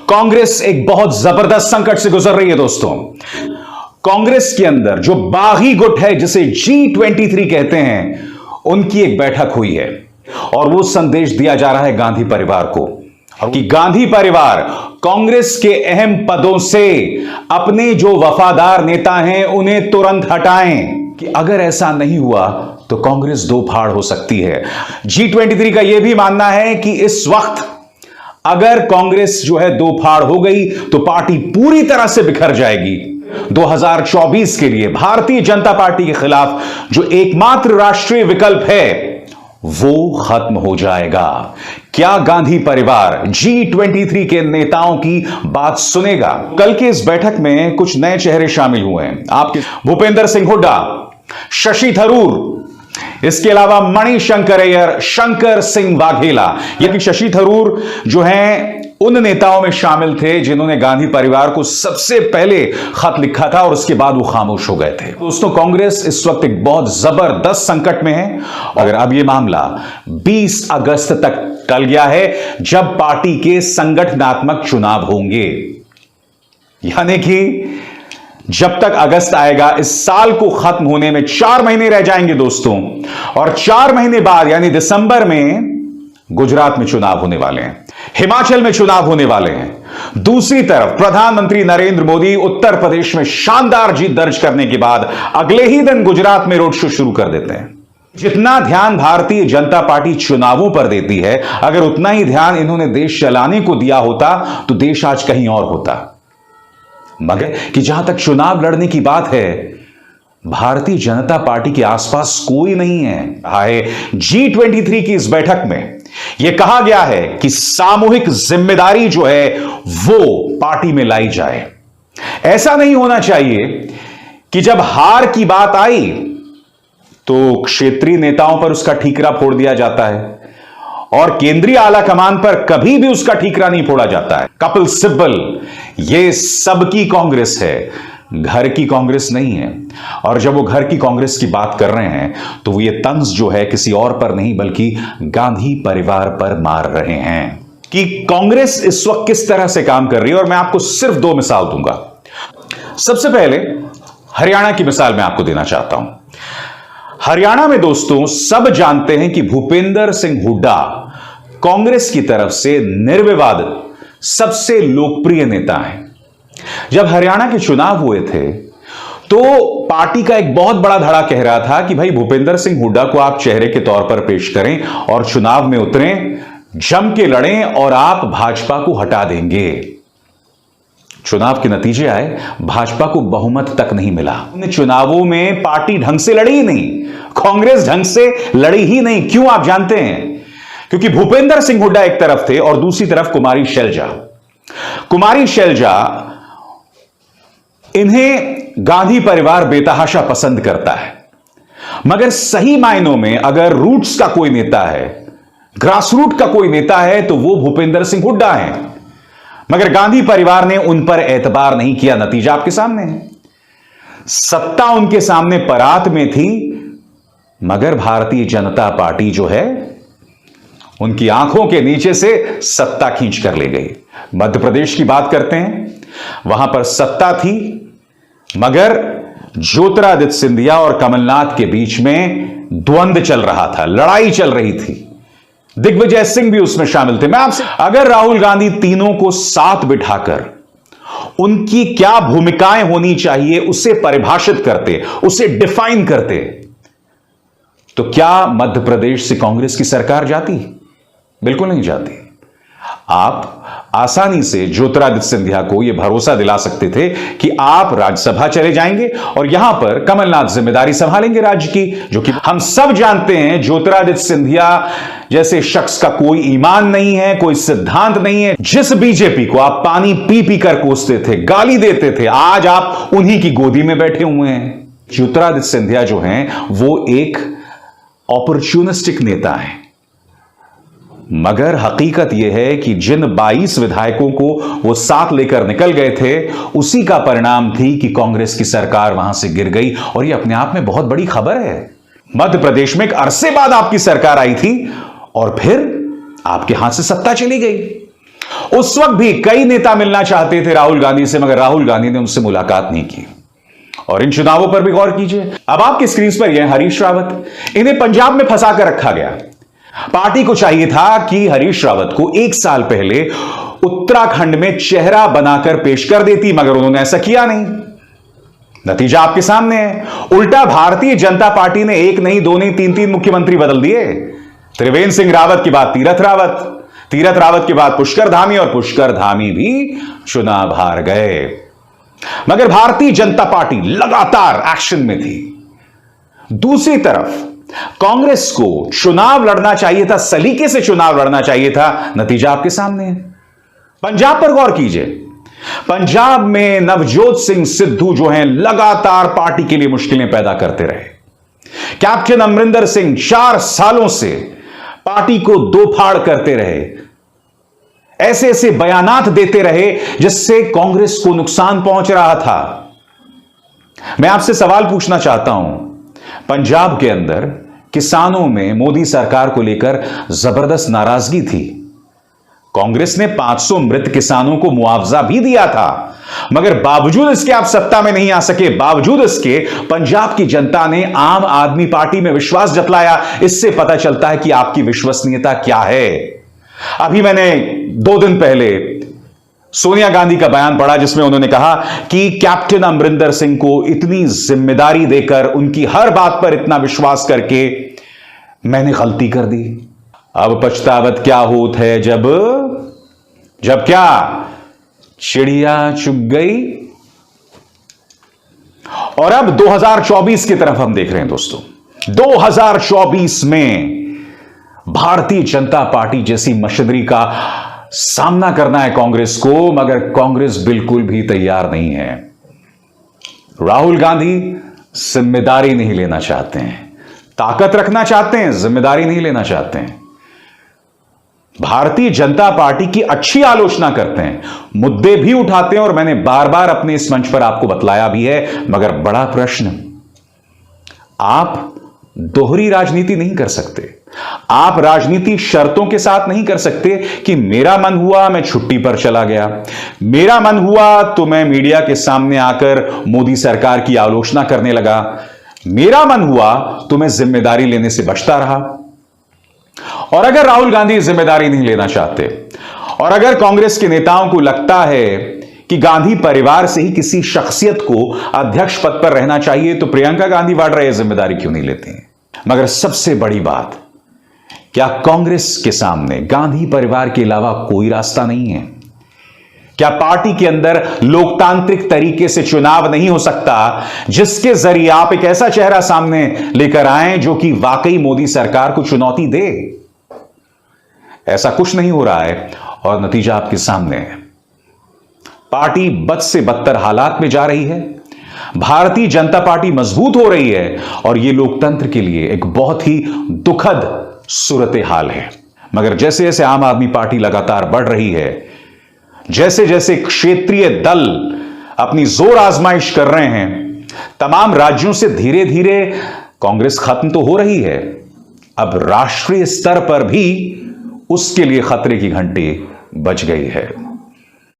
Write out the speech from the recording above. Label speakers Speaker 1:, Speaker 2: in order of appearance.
Speaker 1: कांग्रेस एक बहुत जबरदस्त संकट से गुजर रही है दोस्तों। कांग्रेस के अंदर जो बागी गुट है जिसे G23 कहते हैं, उनकी एक बैठक हुई है और वो संदेश दिया जा रहा है गांधी परिवार को कि गांधी परिवार कांग्रेस के अहम पदों से अपने जो वफादार नेता हैं उन्हें तुरंत हटाएं, कि अगर ऐसा नहीं हुआ तो कांग्रेस दो फाड़ हो सकती है। G23 का यह भी मानना है कि इस वक्त अगर कांग्रेस जो है दो फाड़ हो गई तो पार्टी पूरी तरह से बिखर जाएगी। 2024 के लिए भारतीय जनता पार्टी के खिलाफ जो एकमात्र राष्ट्रीय विकल्प है वो खत्म हो जाएगा। क्या गांधी परिवार G23 के नेताओं की बात सुनेगा? कल की इस बैठक में कुछ नए चेहरे शामिल हुए हैं। आपके भूपेंद्र सिंह हुड्डा, शशि थरूर, इसके अलावा मणिशंकर अय्यर, शंकर सिंह वाघेला। ये शशि थरूर जो हैं उन नेताओं में शामिल थे जिन्होंने गांधी परिवार को सबसे पहले खत लिखा था और उसके बाद वो खामोश हो गए थे। दोस्तों, कांग्रेस इस वक्त एक बहुत जबरदस्त संकट में है। अगर अब ये मामला 20 अगस्त तक टल गया है जब पार्टी के संगठनात्मक चुनाव होंगे, यानी कि जब तक अगस्त आएगा, इस साल को खत्म होने में 4 महीने रह जाएंगे दोस्तों, और 4 महीने बाद यानी दिसंबर में गुजरात में चुनाव होने वाले हैं, हिमाचल में चुनाव होने वाले हैं। दूसरी तरफ प्रधानमंत्री नरेंद्र मोदी उत्तर प्रदेश में शानदार जीत दर्ज करने के बाद अगले ही दिन गुजरात में रोड शो शुरू कर देते हैं। जितना ध्यान भारतीय जनता पार्टी चुनावों पर देती है, अगर उतना ही ध्यान इन्होंने देश चलाने को दिया होता तो देश आज कहीं और होता। मगर कि जहां तक चुनाव लड़ने की बात है, भारतीय जनता पार्टी के आसपास कोई नहीं है। G23 की इस बैठक में यह कहा गया है कि सामूहिक जिम्मेदारी जो है वो पार्टी में लाई जाए। ऐसा नहीं होना चाहिए कि जब हार की बात आई तो क्षेत्रीय नेताओं पर उसका ठीकरा फोड़ दिया जाता है और केंद्रीय आला कमान पर कभी भी उसका ठीकरा नहीं फोड़ा जाता है। कपिल सिब्बल, ये सबकी कांग्रेस है, घर की कांग्रेस नहीं है। और जब वो घर की कांग्रेस की बात कर रहे हैं तो वो ये तंज जो है किसी और पर नहीं बल्कि गांधी परिवार पर मार रहे हैं कि कांग्रेस इस वक्त किस तरह से काम कर रही है। और मैं आपको सिर्फ 2 मिसाल दूंगा। सबसे पहले हरियाणा की मिसाल मैं आपको देना चाहता हूं। हरियाणा में दोस्तों सब जानते हैं कि भूपेंद्र सिंह हुड्डा कांग्रेस की तरफ से निर्विवाद सबसे लोकप्रिय नेता हैं। जब हरियाणा के चुनाव हुए थे तो पार्टी का एक बहुत बड़ा धड़ा कह रहा था कि भाई भूपेंद्र सिंह हुड्डा को आप चेहरे के तौर पर पेश करें और चुनाव में उतरें, जम के लड़ें और आप भाजपा को हटा देंगे। चुनाव के नतीजे आए, भाजपा को बहुमत तक नहीं मिला। चुनावों में पार्टी ढंग से लड़ी ही नहीं, कांग्रेस ढंग से लड़ी ही नहीं। क्यों आप जानते हैं? क्योंकि भूपेंद्र सिंह हुड्डा एक तरफ थे और दूसरी तरफ कुमारी शैलजा। कुमारी शैलजा, इन्हें गांधी परिवार बेतहाशा पसंद करता है, मगर सही मायनों में अगर रूट्स का कोई नेता है, ग्रासरूट का कोई नेता है तो वो भूपेंद्र सिंह हुड्डा है। मगर गांधी परिवार ने उन पर एतबार नहीं किया। नतीजा आपके सामने है। सत्ता उनके सामने परात में थी, मगर भारतीय जनता पार्टी जो है उनकी आंखों के नीचे से सत्ता खींच कर ले गई। मध्य प्रदेश की बात करते हैं, वहां पर सत्ता थी, मगर ज्योतिरादित्य सिंधिया और कमलनाथ के बीच में द्वंद्व चल रहा था, लड़ाई चल रही थी। दिग्विजय सिंह भी उसमें शामिल थे। मैं आपसे, अगर राहुल गांधी तीनों को साथ बिठाकर उनकी क्या भूमिकाएं होनी चाहिए उसे परिभाषित करते, उसे डिफाइन करते, तो क्या मध्य प्रदेश से कांग्रेस की सरकार जाती? बिल्कुल नहीं जाती। आप आसानी से ज्योतिरादित्य सिंधिया को यह भरोसा दिला सकते थे कि आप राज्यसभा चले जाएंगे और यहां पर कमलनाथ जिम्मेदारी संभालेंगे राज्य की, जो कि हम सब जानते हैं ज्योतिरादित्य सिंधिया जैसे शख्स का कोई ईमान नहीं है, कोई सिद्धांत नहीं है। जिस बीजेपी को आप पानी पी पी कर कोसते थे, गाली देते थे, आज आप उन्हीं की गोदी में बैठे हुए हैं। ज्योतिरादित्य सिंधिया जो हैं वो एक अपॉर्चुनिस्टिक नेता है, मगर हकीकत यह है कि जिन 22 विधायकों को वो साथ लेकर निकल गए थे उसी का परिणाम थी कि कांग्रेस की सरकार वहां से गिर गई। और यह अपने आप में बहुत बड़ी खबर है। मध्य प्रदेश में एक अरसे बाद आपकी सरकार आई थी और फिर आपके हाथ से सत्ता चली गई। उस वक्त भी कई नेता मिलना चाहते थे राहुल गांधी से, मगर राहुल गांधी ने उनसे मुलाकात नहीं की। और इन चुनावों पर भी गौर कीजिए। अब आपकी स्क्रीन पर यह हरीश रावत, इन्हें पंजाब में फंसा कर रखा गया। पार्टी को चाहिए था कि हरीश रावत को 1 साल पहले उत्तराखंड में चेहरा बनाकर पेश कर देती, मगर उन्होंने ऐसा किया नहीं। नतीजा आपके सामने है। उल्टा भारतीय जनता पार्टी ने 1 नहीं 2 नहीं 3 मुख्यमंत्री बदल दिए। त्रिवेंद्र सिंह रावत के बाद तीरथ रावत, तीरथ रावत के बाद पुष्कर धामी, और पुष्कर धामी भी चुनाव हार गए। मगर भारतीय जनता पार्टी लगातार एक्शन में थी। दूसरी तरफ कांग्रेस को चुनाव लड़ना चाहिए था, सलीके से चुनाव लड़ना चाहिए था। नतीजा आपके सामने है। पंजाब पर गौर कीजिए। पंजाब में नवजोत सिंह सिद्धू जो हैं लगातार पार्टी के लिए मुश्किलें पैदा करते रहे। कैप्टन अमरिंदर सिंह 4 सालों से पार्टी को दो फाड़ करते रहे, ऐसे ऐसे बयानात देते रहे जिससे कांग्रेस को नुकसान पहुंच रहा था। मैं आपसे सवाल पूछना चाहता हूं, पंजाब के अंदर किसानों में मोदी सरकार को लेकर जबरदस्त नाराजगी थी। कांग्रेस ने 500 मृत किसानों को मुआवजा भी दिया था, मगर बावजूद इसके आप सत्ता में नहीं आ सके। बावजूद इसके पंजाब की जनता ने आम आदमी पार्टी में विश्वास जताया। इससे पता चलता है कि आपकी विश्वसनीयता क्या है। अभी मैंने 2 दिन पहले सोनिया गांधी का बयान पढ़ा, जिसमें उन्होंने कहा कि कैप्टन अमरिंदर सिंह को इतनी जिम्मेदारी देकर, उनकी हर बात पर इतना विश्वास करके मैंने गलती कर दी। अब पछतावत क्या होत है जब क्या चिड़िया चुग गई। और अब 2024 की तरफ हम देख रहे हैं दोस्तों। 2024 में भारतीय जनता पार्टी जैसी मशीनरी का सामना करना है कांग्रेस को, मगर कांग्रेस बिल्कुल भी तैयार नहीं है। राहुल गांधी जिम्मेदारी नहीं लेना चाहते हैं, ताकत रखना चाहते हैं, जिम्मेदारी नहीं लेना चाहते हैं। भारतीय जनता पार्टी की अच्छी आलोचना करते हैं, मुद्दे भी उठाते हैं, और मैंने बार बार अपने इस मंच पर आपको बतलाया भी है। मगर बड़ा प्रश्न, आप दोहरी राजनीति नहीं कर सकते। आप राजनीति शर्तों के साथ नहीं कर सकते कि मेरा मन हुआ मैं छुट्टी पर चला गया, मेरा मन हुआ तो मैं मीडिया के सामने आकर मोदी सरकार की आलोचना करने लगा, मेरा मन हुआ तो मैं जिम्मेदारी लेने से बचता रहा। और अगर राहुल गांधी जिम्मेदारी नहीं लेना चाहते, और अगर कांग्रेस के नेताओं को लगता है कि गांधी परिवार से ही किसी शख्सियत को अध्यक्ष पद पर रहना चाहिए, तो प्रियंका गांधी वाड्रा जिम्मेदारी क्यों नहीं लेती हैं? मगर सबसे बड़ी बात, क्या कांग्रेस के सामने गांधी परिवार के अलावा कोई रास्ता नहीं है? क्या पार्टी के अंदर लोकतांत्रिक तरीके से चुनाव नहीं हो सकता, जिसके जरिए आप एक ऐसा चेहरा सामने लेकर आए जो कि वाकई मोदी सरकार को चुनौती दे? ऐसा कुछ नहीं हो रहा है, और नतीजा आपके सामने है। पार्टी बद से बदतर हालात में जा रही है। भारतीय जनता पार्टी मजबूत हो रही है, और यह लोकतंत्र के लिए एक बहुत ही दुखद सूरत हाल है। मगर जैसे जैसे आम आदमी पार्टी लगातार बढ़ रही है, जैसे जैसे क्षेत्रीय दल अपनी जोर आजमाइश कर रहे हैं, तमाम राज्यों से धीरे धीरे कांग्रेस खत्म तो हो रही है, अब राष्ट्रीय स्तर पर भी उसके लिए खतरे की घंटी बज गई है।